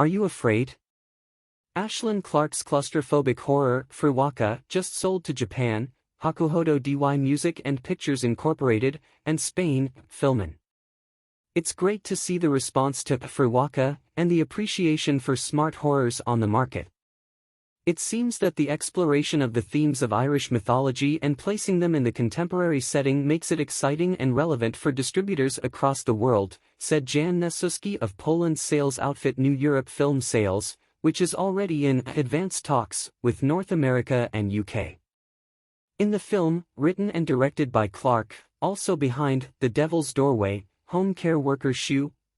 Are you afraid? Aislinn Clarke's claustrophobic horror, Fréwaka, just sold to Japan, Hakuhodo dy Music and Pictures Incorporated, and Spain, Flynn. It's great to see the response to Fréwaka, and the appreciation for smart horrors on the market. It seems that the exploration of the themes of Irish mythology and placing them in the contemporary setting makes it exciting and relevant for distributors across the world, said Jan of Poland's sales outfit New Europe Film Sales, which is already in advanced talks with North America and UK. In the film, written and directed by Clarke, also behind The Devil's Doorway, home care worker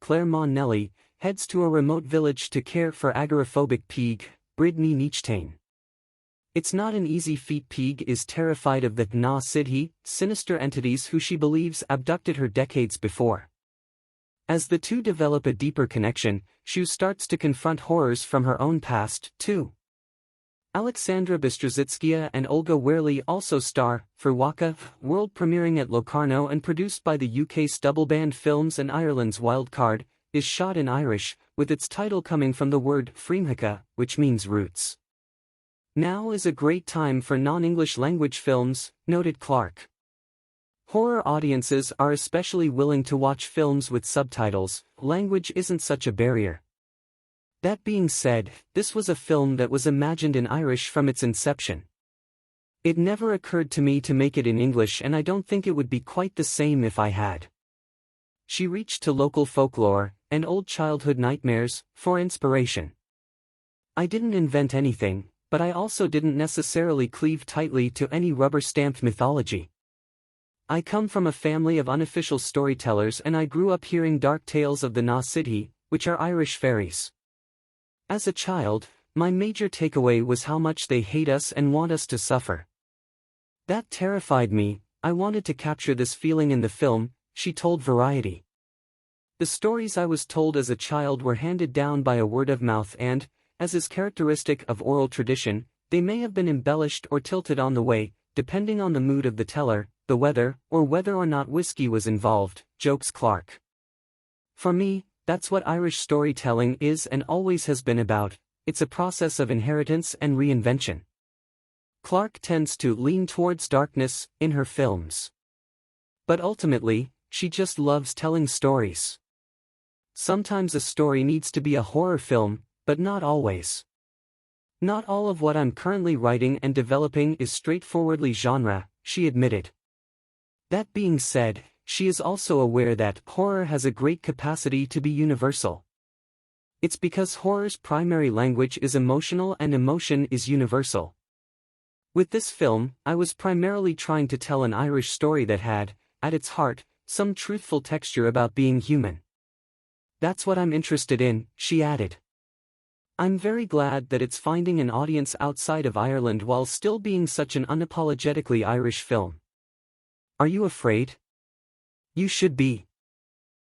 Claire Nelly heads to a remote village to care for agoraphobic pig, Bridney Nichtain. It's not an easy feat. Pig is terrified of the na sidhi, sinister entities who she believes abducted her decades before. As the two develop a deeper connection, Shu starts to confront horrors from her own past, too. Alexandra Bistrozitskia and Olga Werley also star, Fréwaka, world premiering at Locarno and produced by the UK's Doubleband Films and Ireland's Wildcard, is shot in Irish, with its title coming from the word Fréwaka, which means roots. Now is a great time for non-English language films, noted Clarke. Horror audiences are especially willing to watch films with subtitles. Language isn't such a barrier. That being said, this was a film that was imagined in Irish from its inception. It never occurred to me to make it in English, and I don't think it would be quite the same if I had. She reached to local folklore and old childhood nightmares for inspiration. I didn't invent anything, but I also didn't necessarily cleave tightly to any rubber-stamped mythology. I come from a family of unofficial storytellers, and I grew up hearing dark tales of the na sidhi, which are Irish fairies. As a child, my major takeaway was how much they hate us and want us to suffer. That terrified me. I wanted to capture this feeling in the film, she told Variety. The stories I was told as a child were handed down by a word of mouth and, as is characteristic of oral tradition, they may have been embellished or tilted on the way, depending on the mood of the teller, the weather, or whether or not whiskey was involved, jokes Clarke. For me, that's what Irish storytelling is and always has been about. It's a process of inheritance and reinvention. Clarke tends to lean towards darkness in her films. But ultimately, she just loves telling stories. Sometimes a story needs to be a horror film, but not always. Not all of what I'm currently writing and developing is straightforwardly genre, she admitted. That being said, she is also aware that horror has a great capacity to be universal. It's because horror's primary language is emotional and emotion is universal. With this film, I was primarily trying to tell an Irish story that had, at its heart, some truthful texture about being human. That's what I'm interested in, she added. I'm very glad that it's finding an audience outside of Ireland while still being such an unapologetically Irish film. Are you afraid? You should be.